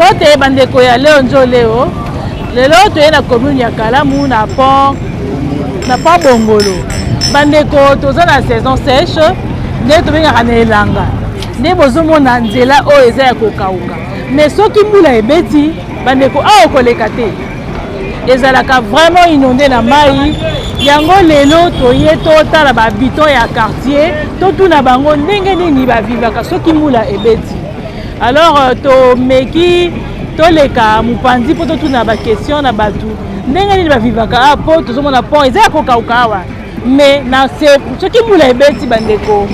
Bote bandeko ya leo njo leo. Lelo toye na commune ya Kalamu na pont Bongolo. Bandeko toza na saison sèche, nde tobengaka na elanga. Nde bozomona nzela oyo eza ya kokauka. Mais soki mbula ebeti, bandeko awa koleka te. Ezalaka vraiment inondé na mai. Yango lelo toye totala ba habitant ya quartier, totuna bango ndenge nini bavivaka soki mbula ebeti. Alors to meki toleka mupanzi po totuna ba question na batu. Ndenge nini bavivaka po tozomona pont eza ya kokauka awa. Mais na soki mbula ebeti bandeko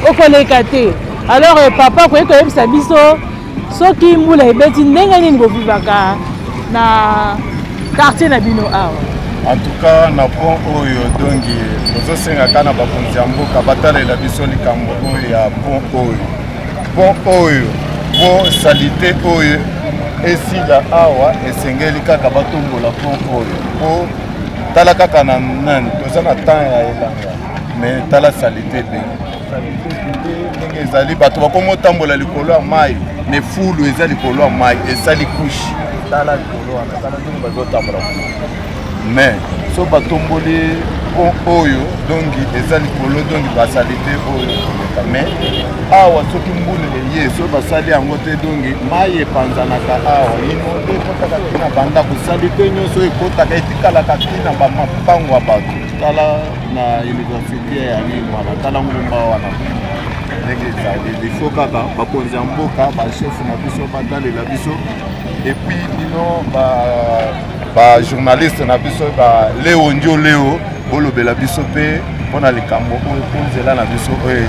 okoleka te. Alors papa koyeko yebisa biso soki mbula ebeti ndenge nini bovivaka na quartier na bino awa. En tout cas na pont oyo dongi tozosenga na bakonzi ya mboka batalela biso likambo oyo ya pont oyo po salite oyo esila awa esengeli kaka batombola pont oyo po tala kaka na nani toza na temps ya elanga mais tala salite be ndenge ezali bato bakomi otambola likolo ya mai mais fulu eza likolo ya mai esali kushi tala likolo wana tala ndenge bazotambola mais so batomboli pont oyo dongi eza likolo dongi basalite oyo koleka mais awa soki mbula eye so basali yango te dongi mai epanzanaka awa inonde ekotaka tina bandako salite nyonso ekotaka etikalaka tina bamapango ya bato tala na université ya nini wana tala ngumba wana ndenge ezali ifo kaka bakonzi ya mboka bashefu na biso batalela biso epuis bino ba journaliste na biso ba leo ndio leo bolobela biso pe pona likambo oyo ponzela na biso oyo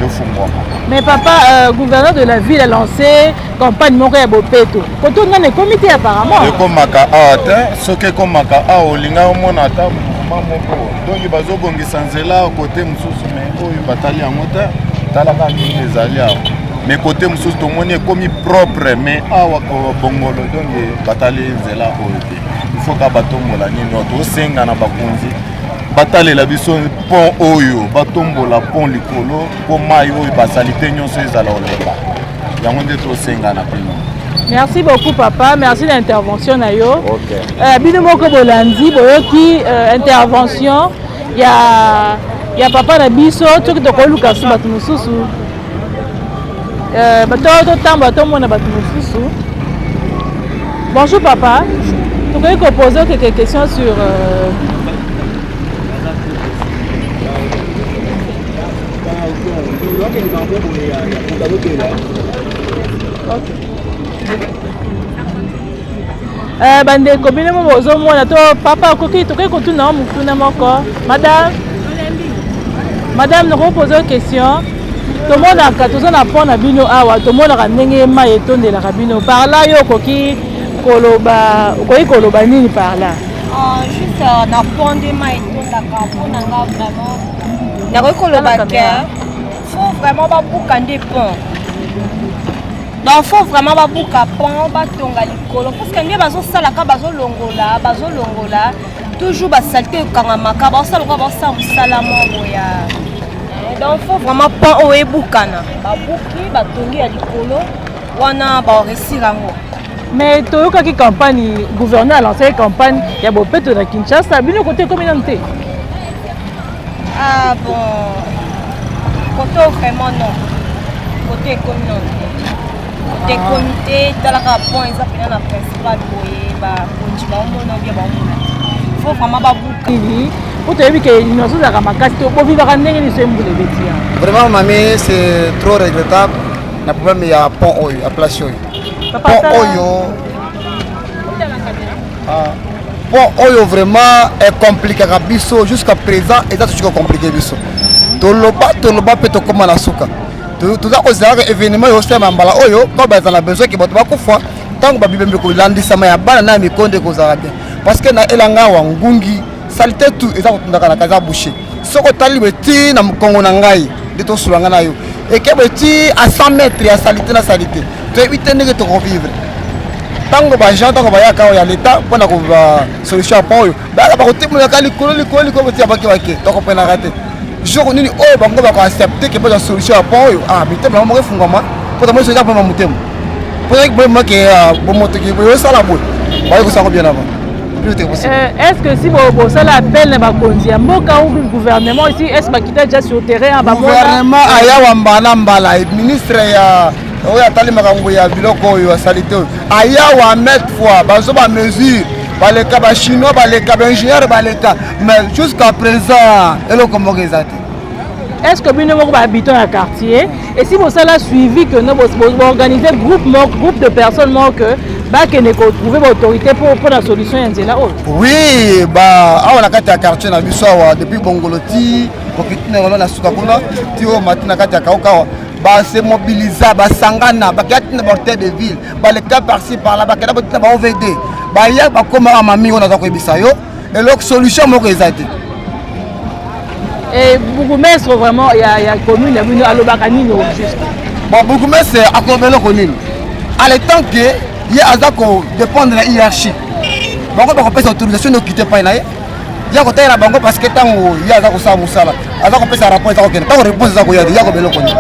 yofungwa. Mais papa, gouverneur de la ville a lancé campagne moko ya bopeto. Koto ngane comité apparemment. Ekomaka ate soke komaka a olinga omona ata moko. Donc bazobongisa nzela côté mususu mais oyo batali yango te talaka nini ezali awa. Mais côté mususu tomoni ekomi propre mais awa ko bongolo donc batali nzela oyo te. Il faut ka batombola nino tosenga na bakonzi batalela biso pont oyo batombola pont likolo po mai oyo basalite nyonso ezala oleka yango nde tosenga na pino. Merci beaucoup papa, merci de l'intervention na yo. OK. Bino moko bolandi boyoki intervention ya papa na biso toki tokoluka su bato mosusu. Bato totamba tomona bato mosusu. Bonjour papa. Tu peux poser quelques questions sur bandeko bino bozomona to papa okoki tokoki kotuna mokuna moko madame noko poser question tomonaka toza na pont na bino awa tomonaka ndenge mai etondelaka bino par là yo okoki koloba nini par là? Juste na pont de mai etondaka mpona nga vraiment nakoki koloba ke faut vraiment babuka nde pont. Donc faut vraiment babuka pont batonga likolo parce que nde bazosalaka bazolongola toujours basalite ekangamaka baosalaka baosala mosala moko ya donc faut vraiment pont oyo ebukana babuki batongi ya likolo wana baoresir yango. Mais toyokaki campagne gouverneur a lancé campagne ya bopeto na Kinshasa bino côté communauté. Ah bon côté vraiment non côté communauté côté comité talaka pont eza pena na principal boye ba konji ba omona bien ba omona faut vraiment babuka ili otoyebi ke nyonso zaka makasi to bovivaka ndenge ni sembule betia. Vraiment mamie c'est trop regrettable na problème ya pont oyo ya place oyo. Pont oyo vraiment est compliqué à biso jusqu'à présent et ça toujours compliqué biso. Toloba peut comme na suka. Tout ça cause d'un événement au sein mbala oyo quand ba na besoin que bato bakufa tant ba bibembe ko landisa ma ya bana na mikonde ko za bien parce que na elanga wa ngungi salité tout et ça kutundaka na kaza boucher. Soko tali beti na mkongo na ngai de to sulanga na yo. Et que beti à 100 mètres ya salité na salité. Tu éviter de te revivre. Tango ba gens tango ba ya ka ya l'état pour na ko solution pa oyo. Ba ba ko timula ka likolo beti abaki wake. To ko pena rater. Jour nini oyo bango ba ko accepter que ba solution pa oyo. Ah, bité ba mo refungama. Pour moi c'est pas mon mutemo. peut-être que moi qui bon moto qui est ça la boue bah il faut ça bien avant est-ce que si vous ça l'appel na bakonzi ya mboka ou le gouvernement ici est-ce que kita déjà sur terrain ba gouvernement aya wambana mbala ministre ya oya tali makambo ya biloko yo salite aya wa mettre fois bazo ba mesure baleka ba chinois baleka ba ingénieur baleka mais jusqu'à présent eloko moko ezati. Est-ce que vous avez habitant à quartier et si vous avez suivi que nous avons organisé groupe de personnes que trouver l'autorité pour la solution là oui bah on a quatre quartier na biso depuis Bongoloti kokitine na Sukakuna tio matina kati kauka ba se mobiliser ba sangana ba katine porteur de ville ba le cas par-ci par là ba kana ba OVD ba ya ba koma amami on a ko bisayo et l'autre solution moko ezati. Et Bourgmestre vraiment il y a commune à l'Obakanini juste. Bon Bourgmestre à Kobelo Konini. À l'étant que il y a azako dépendre de la hiérarchie. Bango ba kopesa autorisation de quitter pas naé. Ya ko tayela bango parce que tango ya azako sa musala. Azako pesa rapport azako kena. Tango réponse azako ya ya ko belo Konini.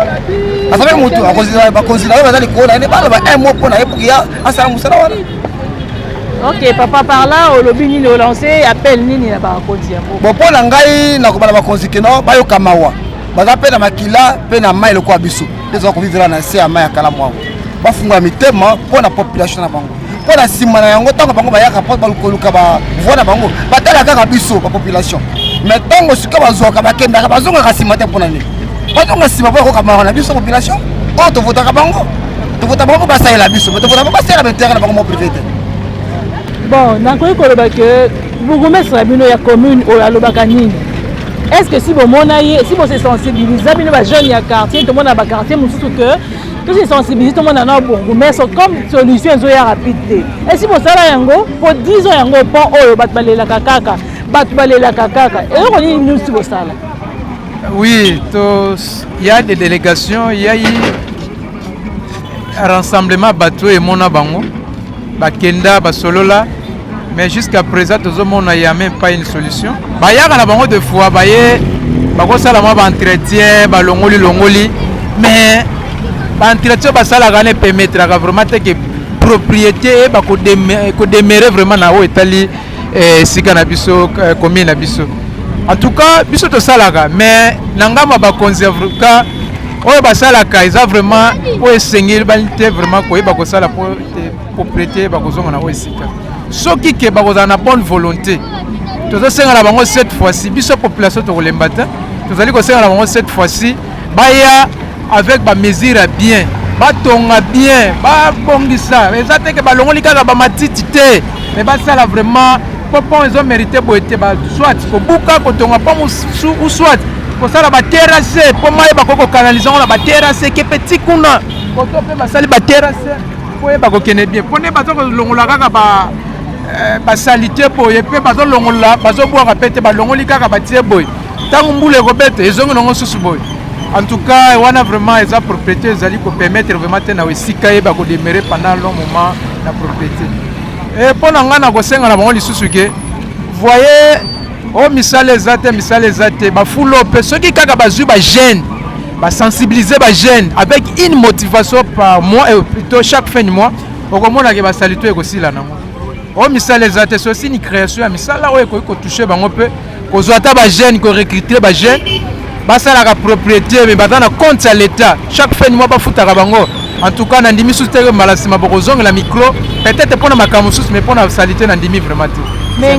Asabe mutu akozira ba konzira ba zali ko na ne ba un mot pour na pour ya asa musala wana. Ok, papa par là, au lobby ni le lancer, appelle nini na ba konzi yango. Bon pour ngai na ko ba konzi keno ba yo kamawa. Ba za pe na makila pe na mai le ko abiso. Dezo ko vivre na se mai akala mwa. Ba funga mitema pour la population na bango. Pour la simana yango tango bango ba yaka pot ba lukoluka ba voix na bango. Ba tala kaka biso ba population. Mais tango suka ba zoka ba kenda ba zonga ka simate pour nani. Ba zonga simaba ko kama na biso population. O to vota ka bango. To vota bango ba sa la biso. To vota ba sa la terre na bango privé. Bon, nakoyi koloba que bourgmestre bino ya commune o alobaka nini. Est-ce que si vous si vous se sensibilisez bino ba jeunes ya quartier tout le monde ba quartier mususu que tout se sensibiliser tout le monde na bourgmestre comme solution zo ya rapide. Et si vous sala yango pour 10 ans yango pont oyo bat balela kaka et on dit nous si vous sala. Oui, il y a des délégations, il y a eu un rassemblement bateau et mona bango. Bakenda basolola mais jusqu'à présent tout le monde n'a même pas une solution. Ba ya kana bango de fois ba ye ba ko sala ma ba entretien ba longoli mais ba entretien ba sala kana permettre vraiment que propriété ba ko démérer vraiment na o etali sika na biso commune na biso. En tout cas biso to salaka mais nangama ba conserver oyo ba salaka ils a vraiment o esengeli ba vraiment ko ba ko sala pour propriété bakozonga na osika soki ke bakozana na bonne volonté tozosenga na bango cette fois-ci biso population tokolemba te tozali kosenga na bango cette fois-ci baya avec ba mesure bien batonga bien babongisa eza te ke balongoli kaka bamatiti te mais basala vraiment popon ils ont mérité boete ba soit kobuka kotonga pa musu ou soit kosala ba terrasse po mai bakoko canaliser na ba terrasse ke petit kuna koto pe basali ba terrasse poye bakokene bien pone bazo longola kaka ba salité poye pe bazo longola bazo boire pete ba longoli kaka ba tie boy tangu mbule kobete ezongo nongo susu boy. En tout cas wana vraiment les propriétés ezali ko permettre vraiment te na wesika ye bako demeurer pendant long moment la propriété et pona ngana ko senga na bango lisusu ke voyez o misale ezate ba fulo pe soki kaka bazui ba jeune ba sensibiliser ba jeunes avec une motivation par mois et plutôt chaque fin de mois au komona ke ba salito ekosila nango o misala ezate c'est aussi une création ya misala oyo ko toucher bango pe ko zwata ba jeunes ko recruter ba jeunes ba sala ka propriété mais ba dans compte à l'état chaque fin de mois ba futaka bango. En tout cas nandimi susteke malasima boko zonga la micro peut-être pour na makamu sus mais pour na salité nandimi vraiment. Mais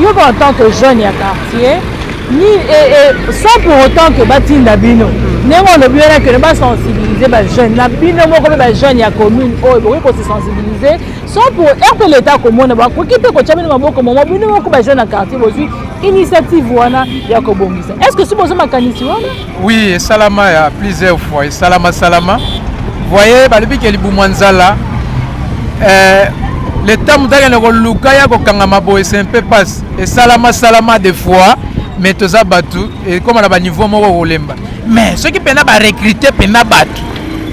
yo en tant que jeune ya quartier ni sans pour autant que batinda bino néanmoins le bien que ne sensibiliser les jeunes la bino moko ba jeunes ya commune oh ko se sensibiliser sans pour que l'état commune ba ko kite ko chamina maboko momo bino moko ba jeunes na quartier bozui initiative wana ya ko bongisa. Est-ce que si bozo makanisi wana? Oui, salama ya plusieurs fois salama voyez balobi ke libumwanzala le temps mutaka ne ko luka ya ko kangama boy c'est un peu passe et salama des fois mais toza batu et comme na ba niveau moko kolemba mais ceux qui pena ba recruter pena batu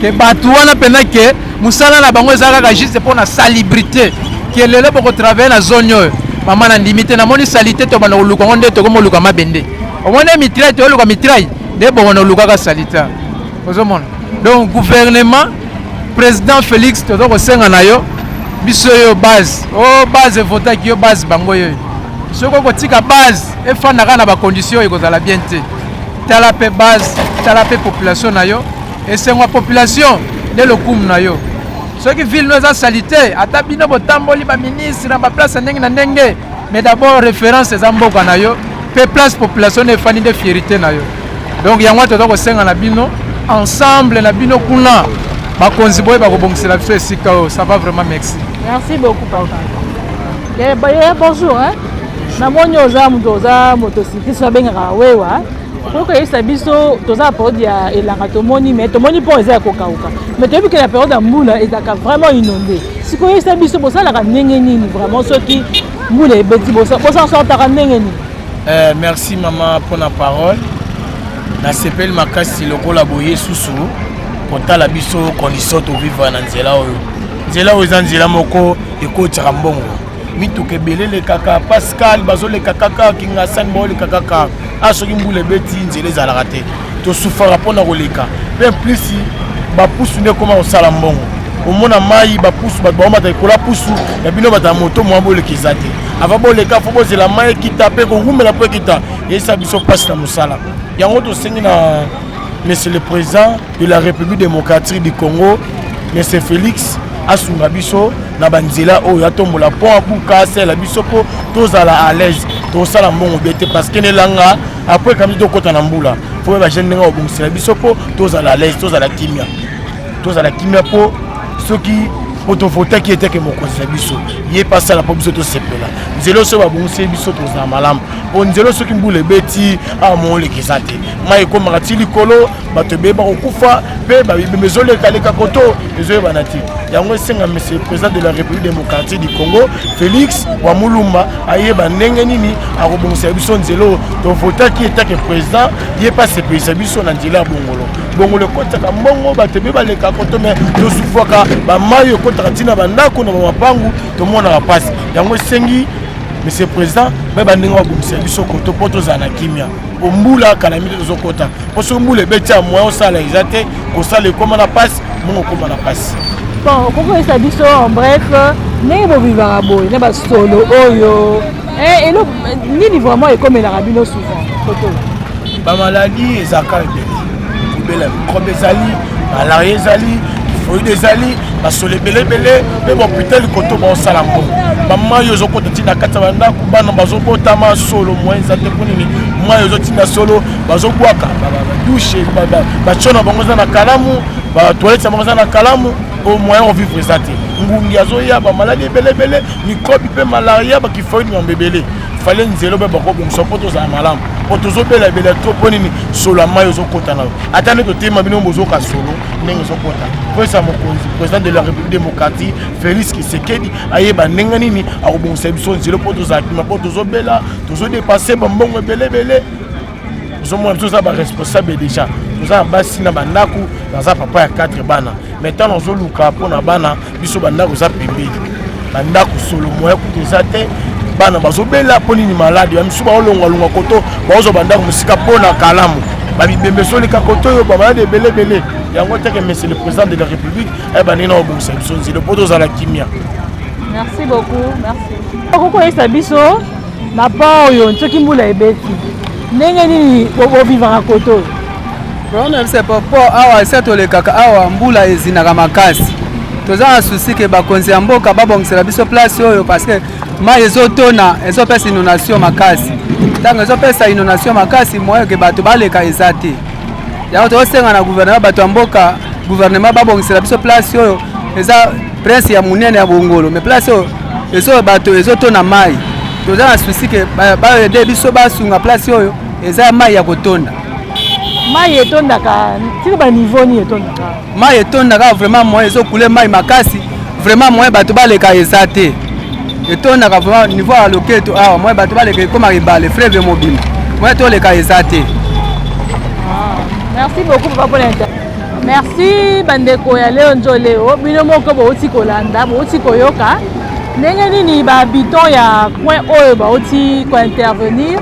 ke batu wana pena ke musala na bango ezaka ka juste pour na salubrité ke lelo boko travailler na zone yo mama na limité na moni salité to bana luka ngonde to ko luka mabende o mona mitrai to luka mitrai de bon na luka ka salita ozomona donc gouvernement président Félix tozo kosenga na yo biso yo base o base votaki yo base bango yo soko kotika base efandaka na bacondition ekozala bien te tala pe base tala pe population na yo esengwa population nde lokumu na yo soki ville no eza salite ata bino botamboli baministre na baplace ndenge na ndenge mais d'abord référence eza mboka na yo pe place population no efandi nde fierité na yo donc yango toza kosenga na bino ensemble na bino kuna bakonzi boye bakobongisela biso esika oyo ça va vraiment merci. Merci beaucoup papa. Bonjour hein. Namoni oza motocycliste babengaka wewa okoyebisa biso toza période ya elanga tomoni mais tomoni mpo eza ya kokauka mais toyebi ke na période ya mbula ezalaka vraiment inondé sikoyebisa biso bosalaka ndenge nini vraiment soki mbula ebeti bosansortaka ndenge nini. Merci maman pour la parole. Nasepeli makasi lokola boye susu kotala biso condition to vivre na nzela oyo eza nzela moko ekotaka mbongo mituka ebele lekaka Pascal bazoleka kaka kingasani baoleka kaka asoki mbula ebeti nzela ezalaka te tosufaka mpona koleka mpe plisi bapusu nde koma kosala mbongo omona mai bapusu bato baomata ekola pusu ya bino bato ya moto mwa boleka eza te ava boleka fo bozela mai ekita mpe korumela mpo ekita eyesa biso mpasi na mosala yango tosengi na monsieur le président de la République démocratique du Congo monsieur Félix asunga biso na banzela oyo atombola pont abuka asala biso po tozala à l'aise tosala mbongo bete parce que nelanga après kambi tokota na mbula po ba jeune nga obongisela biso po tozala à l'aise tozala kimia po soki otovota qui était que mokonzi biso ye passa la po biso to sepela nzelo so babongisi biso tozala malamu po nzelo soki mbula ebeti amoolekisa te mai ekomaka ti likolo bato ebeba kokufa mpe bezoleka koto ezoyebana te yango esenga monsieur le président de la République démocratique du Congo Félix Wamulumba ayeba ndenge nini akobongisa biso nzelo tovotaki etake président ye pa sepelisa biso na nzela ya bongolo ekotaka mbongo bato ebebaleka koto me tosufwaka bamai ekotaka ntina bandako na bamapangu tomonaka mpasi yango esengi monsieur le président beba ndenge babongisa biso koto mpo tozala na kimia ombula kalami te tozokota mpo soki mbula ebeti ya moyen osala eza te kosala ekoma na mpasi mbongo okoma na mpasi. Bon, okokoyesa biso en bref ndenge bovivaka boye na basolo oyo nini vraiment ekomelaka bino souvent koto bamaladi ezalaka ebele microbe ezali malaria ezali foide ezali basolo ebelebele mpe bahôpital koto baosala mbongo bamai ozokota ntina kati ya bandako bana bazobotama solo moyen eza te mpo nini mai ozotinda solo bazobwaka badushe batio na bango eza na kalamu batoilette ya bango eza na kalamu au moyen ovivre eza te ngungi azoya bamaladi ebelebele microbe mpe malaria bakifoide mambo ebele fale nzelo mpe bakobongisa mpo tozala malamu mpo tozobela ebele tro mpo nini solo ya mai ozokota nayo ata nde totema bino bozoka solo ndenge ezokota mpo esa mokonzi président de la République démocratique Félix Tshisekedi ayeba ndenge nini akobongisa biso nzelo mpo tozala kima mpo tozobela tozodepase bambongo ebelebele tozomona biso oza baresponsable déjà toza basi na bandako naza papa ya 4 bana maintenant nazoluka mpona bana biso bandako eza pembeni bandako solo moya kutu eza te bana bazobela mpo nini maladi bamisu baolongwalongwa koto baozwa bandako mosika mpona kalamu babibembe soleka koto oyo bamaladi ebelebele yango teke monsieur le président de la république ayeba ndenge na obongisa biso nzilo mpo tozala kimia. Merci beaucoup, merci. Okokoyesa biso na pa oyo soki mbula ebeti ndenge nini bovivaka koto oyo problème c'est pas awa ese tolekaka awa mbula ezinaka makasi toza na susi ke bakonzi ya mboka babongisela biso place oyo parce que mai ezotona ezopesa inondation makasi ntango ezopesa inondation makasi moyo ke bato baleka eza te yango tozosenga na gouvernement bato ya mboka gouvernement babongisela biso place oyo eza prince ya monene ya bongolo mais place oyo bato ezotona mai toza na susi ke baede biso basunga place oyo eza mai ya kotonda mai etondaka tika baniveau nini etondaka mai etondaka vraiment moyen ezokule mai makasi vraiment moyen bato baleka eza te etondaka vraiment niveau ya loketo awa moyen bato baleka ekoma ebale fleuve mobile moyen toleka eza te. Merci beaucoup papa pour l'interview. Merci bandeko ya leo njo leo bino moko bauti kolanda bauti koyoka ndenge nini bahabitant ya coin oyo bauti kointervenir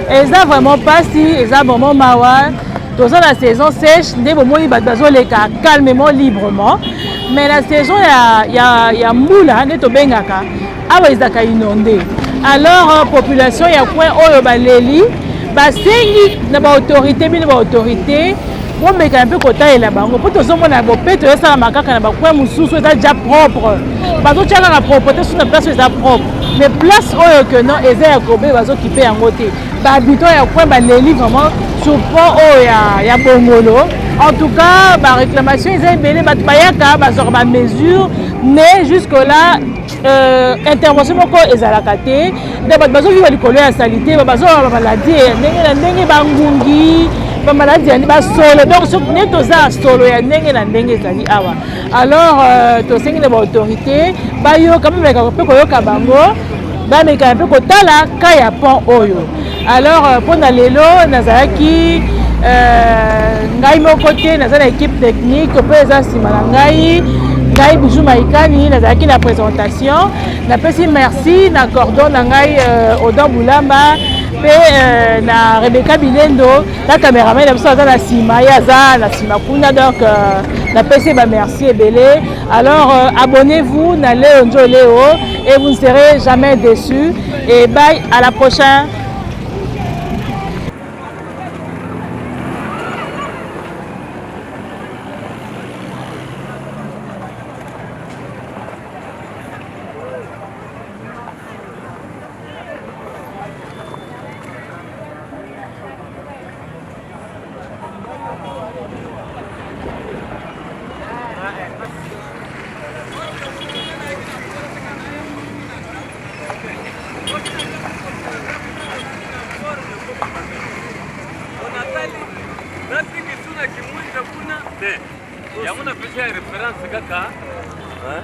eza vraiment pasi eza vraiment mawa toza la saison sèche nde bomoni bato bazoleka calmement librement mais la saison ya mbula nde tobengaka awa ezalaka inondé. Alors population ya coin oyo baleli basengi na baautorité bino baautorité bomeka mpe kotalela bango mpo tozomona bope toyosalama kaka na bacoin mosusu eza déjà propre bazotia kaka propreté sur na place oyo eza propre mais place oyo ke non eza ya kobe bazokipe yango te bahabitant ya coin baleli vraiment sur pont oyo ya bongolo. En tout cas baréclamation eza ebele bato bayaka bazwaka bamesure mais jusque là intervention moko ezalaka te nde bato bazovivre likolo ya salite bazoloba bamaladi ndenge na ndenge bangungi bamaladi yani basolo donc soki nde toza solo ya ndenge na ndenge ezali awa. Alors tosengi na baautorité bayoka bameka mpe koyoka bango bameka mpe kotala ka ya pont oyo. Alors mpona lelo nazalaki ngai moko te naza na équipe technique mpe eza nsima na ngai Bijou Maïkani nazalaki na présentation napesi merci na cordon na ngai Odan Boulamba mpe na Rebecca Bilendo na caméraman na biso aza na nsima ye aza na nsima kuna donc napesi bamerci ebele. Alors abonnez-vous na Léo Njo Léo et vous ne serez jamais déçus et bye à la prochaine. Yamuna pesa reference kaka. Hein?